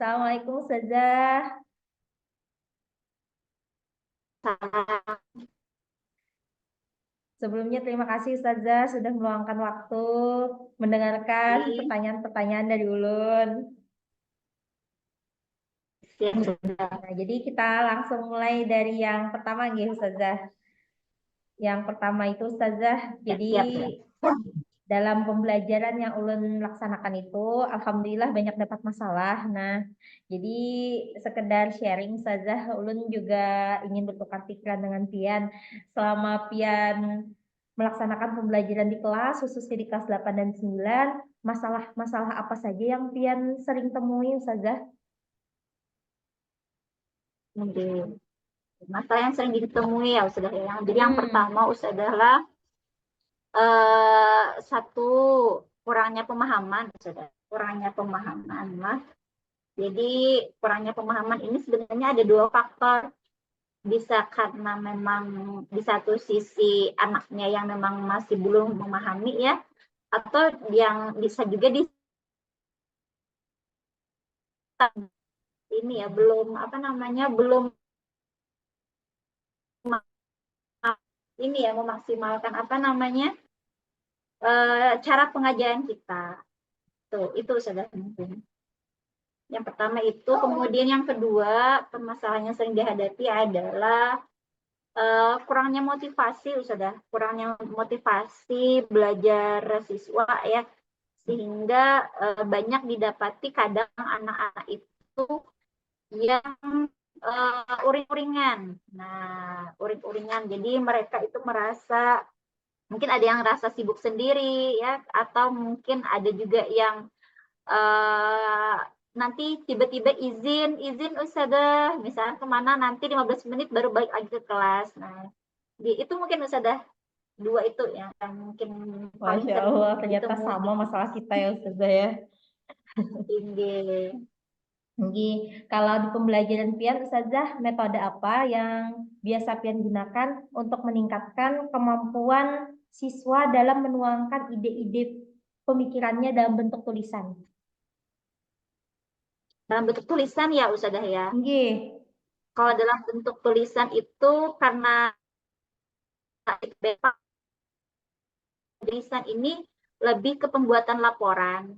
Assalamualaikum Ustazah. Sebelumnya terima kasih Ustazah sudah meluangkan waktu mendengarkan Jadi, pertanyaan-pertanyaan dari Ulun. siap sudah. Nah, jadi kita langsung mulai dari yang pertama nggih Ustazah. Yang pertama itu Ustazah, Ya, jadi siap, siap. dalam pembelajaran yang Ulun laksanakan itu, Alhamdulillah banyak dapat masalah. Nah, jadi sekedar sharing Ustazah, Ulun juga ingin bertukar pikiran dengan Pian. Selama Pian melaksanakan pembelajaran di kelas, khususnya di kelas 8 dan 9, masalah-masalah apa saja yang Pian sering temui Ustazah? Jadi, masalah yang sering ditemui ya Ustazah ya. Jadi yang Hmm, pertama Ustazah adalah satu kurangnya pemahaman Ustazah. Kurangnya pemahaman lah. Jadi kurangnya pemahaman ini sebenarnya ada dua faktor. Bisa karena memang di satu sisi anaknya yang memang masih belum memahami ya, atau yang bisa juga di ini ya belum apa namanya belum ini ya memaksimalkan apa namanya cara pengajaran kita. Tuh, itu sudah mungkin. Yang pertama itu, kemudian yang kedua, permasalahan yang sering dihadapi adalah kurangnya motivasi, sudah kurangnya motivasi belajar siswa ya, sehingga banyak didapati kadang anak-anak itu yang uring-uringan. Nah, uring-uringan. Jadi mereka itu merasa mungkin ada yang rasa sibuk sendiri ya, atau mungkin ada juga yang uh, nanti tiba-tiba izin Ustazah misalnya kemana nanti 15 menit baru balik lagi ke kelas. Nah itu mungkin Ustazah dua itu yang mungkin paling Masya sering Allah, ternyata ditemui. sama masalah kita ya Ustazah ya. Tinggi. Nggih, kalau di pembelajaran Pian, Ustazah, metode apa yang biasa Pian gunakan untuk meningkatkan kemampuan siswa dalam menuangkan ide-ide pemikirannya dalam bentuk tulisan? Dalam bentuk tulisan ya Ustazah ya. Nggih. Kalau dalam bentuk tulisan itu karena tulisan ini lebih ke pembuatan laporan.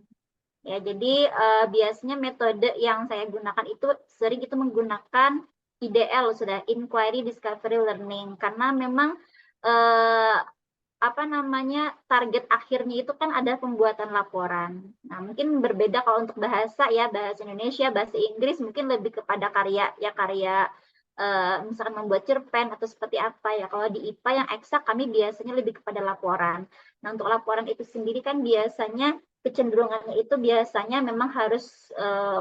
Ya, jadi biasanya metode yang saya gunakan itu sering itu menggunakan IDL, sudah Inquiry Discovery Learning, karena memang eh, apa namanya target akhirnya itu kan ada pembuatan laporan. Nah, mungkin berbeda kalau untuk bahasa ya, bahasa Indonesia, bahasa Inggris mungkin lebih kepada karya ya, karya misalkan membuat cerpen atau seperti apa ya. Kalau di IPA yang eksak kami biasanya lebih kepada laporan. Nah, untuk laporan itu sendiri kan biasanya kecenderungannya itu biasanya memang harus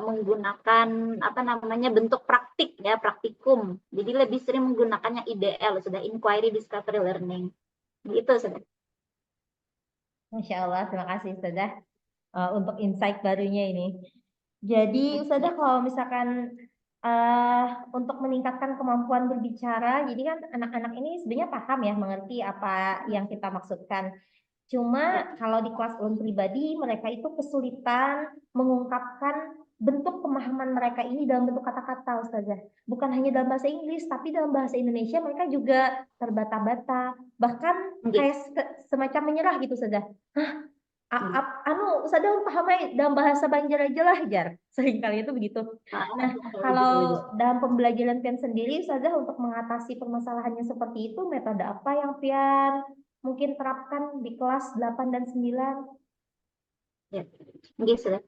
menggunakan apa namanya bentuk praktik ya, praktikum. Jadi lebih sering menggunakannya IDL, sudah Inquiry Discovery Learning. Gitu sudah. Masya Allah, terima kasih Ustazah untuk insight barunya ini. Jadi Ustazah kalau misalkan eh, untuk meningkatkan kemampuan berbicara, jadi kan anak-anak ini sebenarnya paham ya, mengerti apa yang kita maksudkan. Cuma Ya, kalau di kelas ulun pribadi, mereka itu kesulitan mengungkapkan bentuk pemahaman mereka ini dalam bentuk kata-kata, Ustazah. Bukan hanya dalam bahasa Inggris, tapi dalam bahasa Indonesia mereka juga terbata-bata. Bahkan kayak gitu. semacam menyerah gitu, Ustazah. Anu, Ustazah paham aja dalam bahasa Banjar aja lah, Jar. Seringkali itu begitu. Nah, kalau Betul. dalam pembelajaran Pian sendiri, Ustazah untuk mengatasi permasalahannya seperti itu, metode apa yang Pian mungkin terapkan di kelas 8 dan 9? Ya, gitu sudah.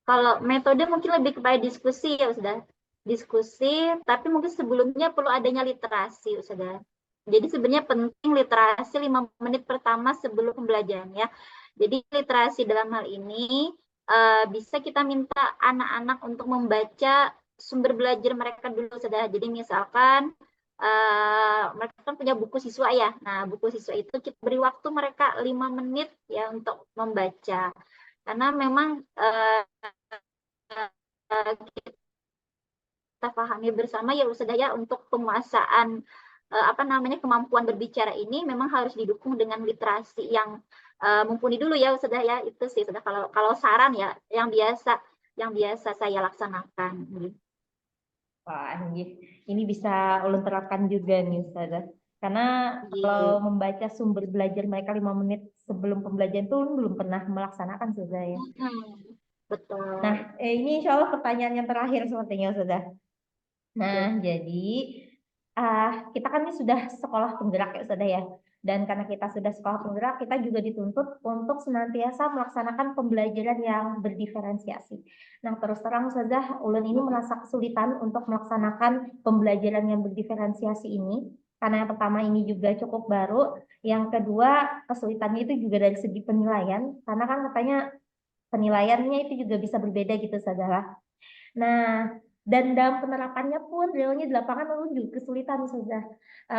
Kalau metode mungkin lebih kepada diskusi ya sudah. Diskusi, tapi mungkin sebelumnya perlu adanya literasi sudah. Jadi sebenarnya penting literasi 5 menit pertama sebelum pembelajaran ya. Jadi literasi dalam hal ini bisa kita minta anak-anak untuk membaca sumber belajar mereka dulu sudah. Jadi misalkan mereka kan punya buku siswa ya. Nah, buku siswa itu kita beri waktu mereka 5 menit ya untuk membaca. Karena memang kita pahami bersama ya sudah ya untuk penguasaan apa namanya kemampuan berbicara ini memang harus didukung dengan literasi yang mumpuni dulu ya sudah ya itu sih sudah kalau kalau saran ya yang biasa yang biasa saya laksanakan. Gitu. Wah, ini bisa ulun terapkan juga nih, Ustazah. Karena kalau Gitu. membaca sumber belajar mereka 5 menit sebelum pembelajaran itu ulun belum pernah melaksanakan, Ustazah ya. Nah, Betul. ini insya Allah pertanyaan yang terakhir sepertinya, Ustazah. Nah, Oke. jadi kita kan ini sudah sekolah penggerak ya, Ustazah ya. Dan karena kita sudah sekolah penggerak, kita juga dituntut untuk senantiasa melaksanakan pembelajaran yang berdiferensiasi. Nah, terus terang Ustazah, ulun ini merasa kesulitan untuk melaksanakan pembelajaran yang berdiferensiasi ini. Karena yang pertama ini juga cukup baru, yang kedua kesulitannya itu juga dari segi penilaian, karena kan katanya penilaiannya itu juga bisa berbeda gitu, Ustazah. Nah, dan dalam penerapannya pun realnya di lapangan ulun juga kesulitan Ustazah.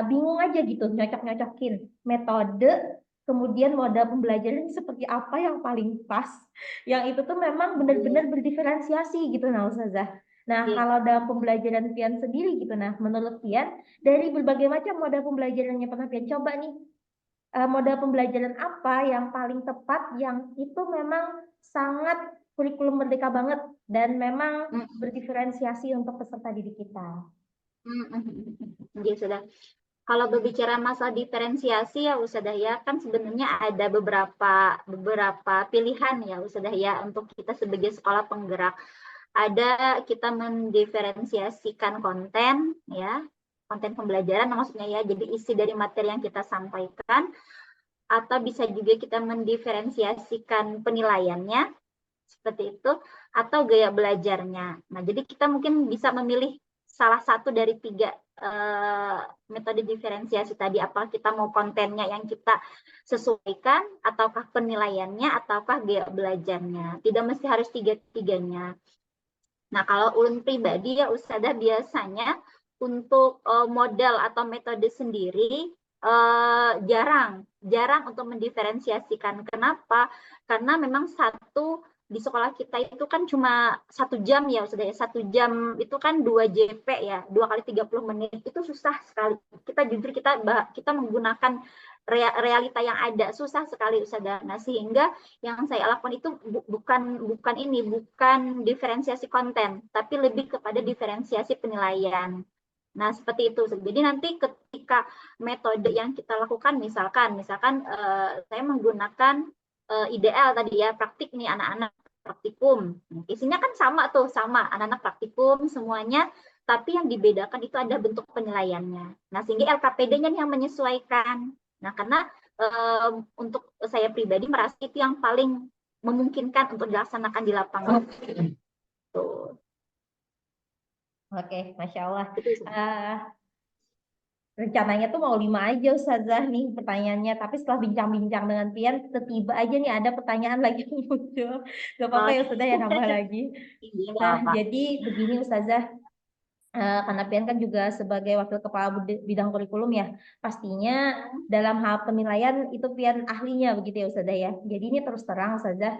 Bingung aja gitu nyocok-nyocokin metode kemudian modal pembelajaran seperti apa yang paling pas. Yang itu tuh memang benar-benar berdiferensiasi gitu nah Ustazah. Nah, Oke. kalau dalam pembelajaran Pian sendiri gitu nah, menurut Pian dari berbagai macam modal pembelajarannya pernah Pian coba nih, modal pembelajaran apa yang paling tepat yang itu memang sangat kurikulum merdeka banget dan memang berdiferensiasi untuk peserta didik kita. Gitu sudah. Kalau berbicara masalah diferensiasi ya Ustazah ya, kan sebenarnya ada beberapa pilihan ya Ustazah ya untuk kita sebagai sekolah penggerak. Ada kita mendiferensiasikan konten ya, konten pembelajaran maksudnya ya, jadi isi dari materi yang kita sampaikan, atau bisa juga kita mendiferensiasikan penilaiannya seperti itu, atau gaya belajarnya. Nah, jadi kita mungkin bisa memilih salah satu dari 3 metode diferensiasi tadi, apa kita mau kontennya yang kita sesuaikan, ataukah penilaiannya, ataukah gaya belajarnya. Tidak mesti harus tiga-tiganya. Nah, kalau ulun pribadi ya Ustazah biasanya untuk modal atau metode sendiri jarang untuk mendiferensiasikan. Kenapa? Karena memang di sekolah kita itu kan cuma 1 jam ya, sudah 1 jam itu kan 2 JP ya, 2 kali 30 menit itu susah sekali. Kita menggunakan realita yang ada, susah sekali Ustazah. Nah, sehingga yang saya lakukan itu bukan diferensiasi konten, tapi lebih kepada diferensiasi penilaian. Nah, seperti itu. Jadi nanti ketika metode yang kita lakukan, misalkan saya menggunakan IDL tadi ya, praktik nih anak-anak praktikum. Isinya kan sama anak-anak praktikum semuanya, tapi yang dibedakan itu ada bentuk penilaiannya. Nah, sehingga LKPD-nya yang menyesuaikan. Nah, karena untuk saya pribadi merasa itu yang paling memungkinkan untuk dilaksanakan di lapangan. Tuh. Oke, Masya Allah. Itu Rencananya tuh mau 5 aja Ustazah nih pertanyaannya, tapi setelah bincang-bincang dengan Pian, tiba aja nih ada pertanyaan lagi yang muncul. Gak apa-apa ya Ustazah ya nambah lagi. Nah, apa. jadi begini Ustazah, karena Pian kan juga sebagai wakil kepala bidang kurikulum ya, pastinya dalam hal penilaian itu Pian ahlinya begitu ya Ustazah ya. Jadi ini terus terang Ustazah,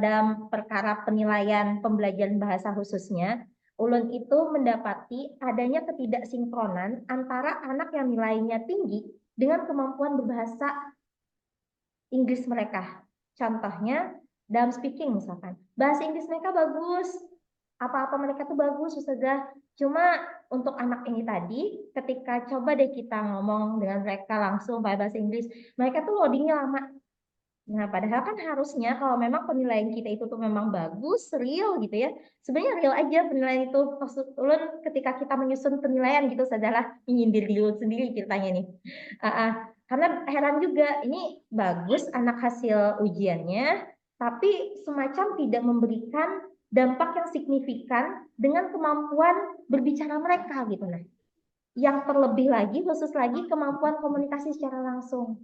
dalam perkara penilaian pembelajaran bahasa khususnya, ulun itu mendapati adanya ketidaksinkronan antara anak yang nilainya tinggi dengan kemampuan berbahasa Inggris mereka. Contohnya dalam speaking misalkan. Bahasa Inggris mereka bagus, apa-apa mereka tuh bagus Ustazah. Cuma untuk anak ini tadi, ketika coba deh kita ngomong dengan mereka langsung pakai bahasa Inggris, mereka tuh loadingnya lama. Nah, padahal kan harusnya kalau memang penilaian kita itu tuh memang bagus, real gitu ya. Sebenarnya real aja penilaian itu. Maksud ulun ketika kita menyusun penilaian gitu adalah menyindir diri ulun sendiri ceritanya nih. Karena heran juga, ini bagus anak hasil ujiannya, tapi semacam tidak memberikan dampak yang signifikan dengan kemampuan berbicara mereka gitu. Nah, yang terlebih lagi, khusus lagi kemampuan komunikasi secara langsung.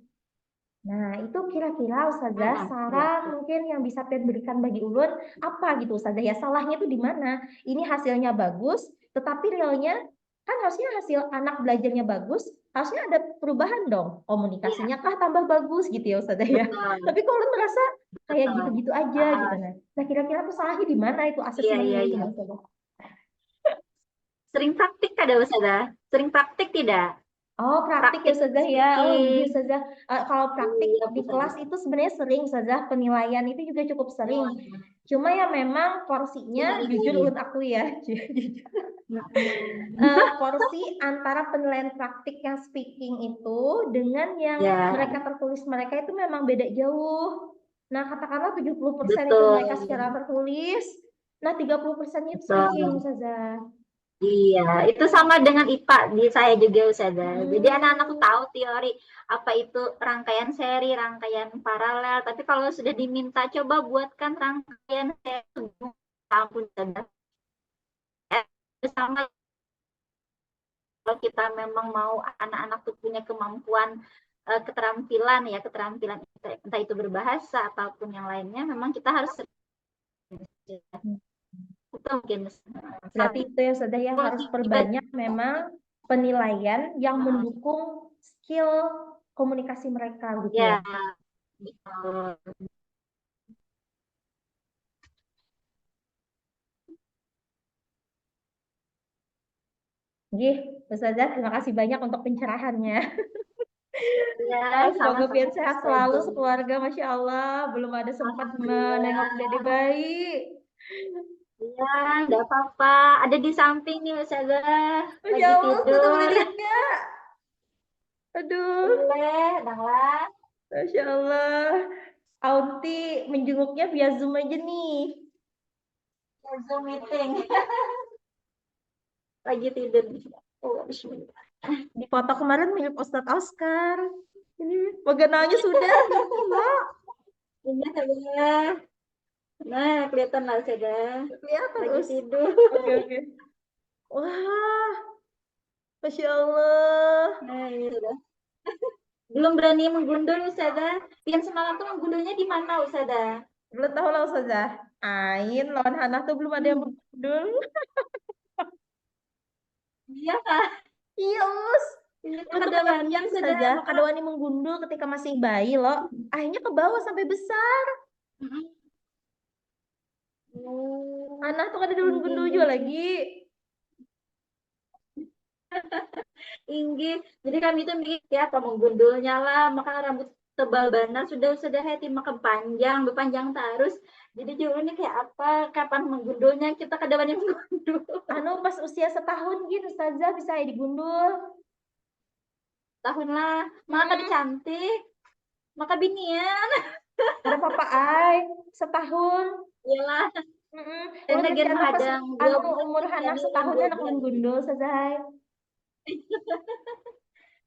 Nah, itu kira-kira Ustazah saran mungkin yang bisa Pian berikan bagi ulun apa gitu Ustazah ya, salahnya itu di mana? Ini hasilnya bagus, tetapi realnya kan harusnya hasil anak belajarnya bagus, harusnya ada perubahan dong. Komunikasinya kah tambah bagus gitu ya Ustazah ya. Tapi kok ulun merasa kayak gitu-gitu aja gitu nah. Nah, kira-kira tuh salahnya di mana itu asesmennya itu Ustazah? Sering praktik ada Ustazah? Sering praktik tidak? Oh, praktik ya Praktik Ustazah ya. Oh iya speaking. Ustazah. Kalau praktik Iya, di Ustazah. kelas itu sebenarnya sering Ustazah. Penilaian itu juga cukup sering. Cuma ya memang porsinya Iya, jujur iya. ulun aku ya. Porsi antara penilaian praktik yang speaking itu dengan yang Ya, mereka tertulis mereka itu memang beda jauh. Nah, katakanlah 70% itu mereka secara betul. tertulis, nah 30%-nya itu speaking, Betul. Ustazah. Iya, itu sama dengan IPA di saya juga Ustazah. Jadi anak-anak tuh Hmm. tahu teori apa itu rangkaian seri, rangkaian paralel. Tapi kalau sudah diminta coba buatkan rangkaian seri, ampun Ustazah. Sama kalau kita memang mau anak-anak tuh punya kemampuan keterampilan ya, keterampilan entah itu berbahasa ataupun yang lainnya, memang kita harus itu mungkin Berarti itu ya sudah ya harus perbanyak memang penilaian yang mendukung skill komunikasi mereka gitu ya. ya gitu. Gih, Ustazah, terima kasih banyak untuk pencerahannya. Ya, Ah, semoga biar sama-sama sehat selalu Ustazah. sekeluarga, Masya Allah. Belum ada sempat menengok Alhamdulillah. dede bayi. Iya, enggak apa-apa. Ada di samping nih Ustazah. Masya Lagi Allah, Ustazah boleh tidur. lihat nggak? Aduh, Boleh, Danglah. Masya Allah. Aunti menjenguknya via Zoom aja nih. Zoom meeting. Lagi tidur. Oh, bismillah. Di foto kemarin mirip Ustadz Oscar. Ini wagananya sudah 2 kilo. Ini Ustazah. Nah, kelihatan lah Ustazah. Kelihatan, Lagi Us. tidur. Oke, oke. Wah, Masya Allah. Nah, ini sudah. Belum berani menggundul Ustazah. Yang semalam tuh menggundulnya di mana Ustazah? Belum tahu lah Ustazah. Ain, lawan Hana tuh belum ada yang Hmm. bergundul. Iya kah? Iya, Us. Ini tuh Untuk kedawannya menyakiti Ustazah. saja, Maka Kadawani menggundul ketika masih bayi loh. Akhirnya ke bawah sampai besar. Oh, Anak tuh ada daun tinggi, gundul juga tinggi. lagi. Tinggi. Jadi kami itu mikir ya apa menggundulnya lah, maka rambut tebal banget sudah hati maka panjang, berpanjang terus. Jadi jauhnya kayak apa? Kapan menggundulnya? Kita kadang yang menggundul. Anu pas usia setahun gitu, Ustazah bisa digundul. Tahun lah, maka Hmm, cantik, maka binian. ada papa ai setahun. Iyalah, dan Ulun bagian ngerti anu pas menghadang anu 2 bulan umur ya anak di bulan setahun 2 anak bulan. ulun gundul, Ustazah.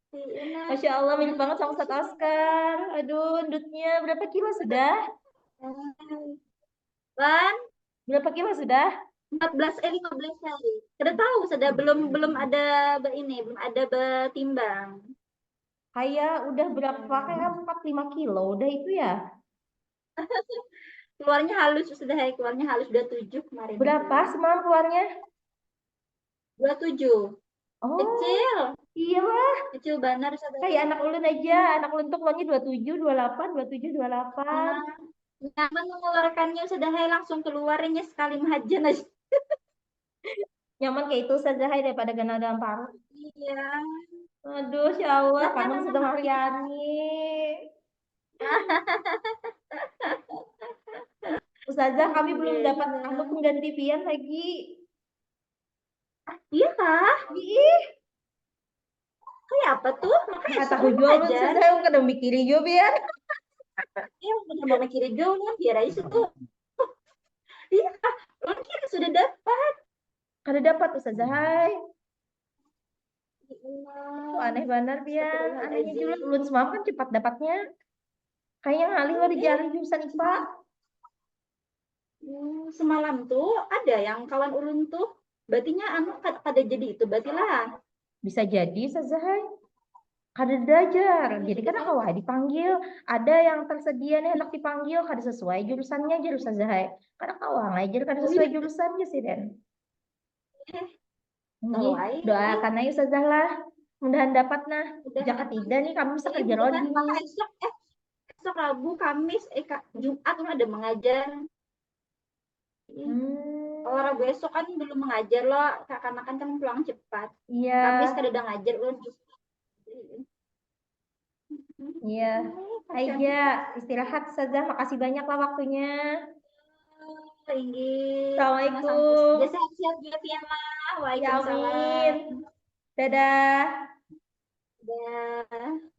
Si Ina, Masya Allah, mirip banget sama Ustadz Oscar. Aduh, endutnya berapa kilo sudah? Ban Berapa kilo sudah? 15 hari. Sudah tahu, sudah belum ada ini, belum ada betimbang. Kayak udah berapa? Kayak 4-5 kilo. Udah itu ya. Keluarnya halus sudah keluarnya halus 27 kemarin itu. Berapa semalam keluarnya? 27. Oh, Kecil, iya lah. kecil benar sudah. Kayak anak ulun aja. Anak ulun tuh keluarnya 27, 28, 27, 28. Nah, nyaman mengeluarkannya sudah langsung keluarnya sekali mahajan aja. Nyaman kayak itu saja daripada ganal dalam parut. Iya. Aduh, ya Allah, Nah, kangen sudah memang Mariani. Ustazah, kami belum dapat anu pengganti pian lagi. iya kah? Ih, Kayak apa tuh? Makanya nggak tahu seorang jual lu aja. Ustazah, yang kadang mikirin juga pian. Iya, udah mau mikirin jauhnya biar aja itu. Iya, mungkin sudah dapat. Kada dapat Ustazah, hai. Itu aneh benar pian. Anehnya juga ulun semalam kan cepat dapatnya. Kayaknya ngalih lah di jari jurusan IPA. Semalam tuh ada yang kawan ulun tuh berartinya anu kada jadi itu berarti lah. Bisa jadi Ustazah, hai. Kada dajar. Jadi kan aku wah dipanggil. Ada yang tersedia nih anak dipanggil. Kada sesuai jurusannya aja Ustazah, hai. Kadang kawang ngajar kada Oh sesuai iya, jurusannya sih Den. tahu Nih, aja. doakan aja Ustazah lah. Mudahan dapat nah. Udah. Jika tidak nih kami bisa Iya, kerja mudah-mudahan lagi. maka esok Rabu, Kamis, Jumat kan ada mengajar. Kalau Hmm, Rabu esok kan belum mengajar loh, karena kan pulang cepat. iya, Kamis kada ada ngajar ulun. iya. Aja istirahat Ustazah. Makasih banyak lah waktunya. Inggit. Sama-sama. Assalamualaikum. Ya, sehat-sehat juga, Tiana. Ya, Waalaikumsalam. amin. Dadah. Dadah.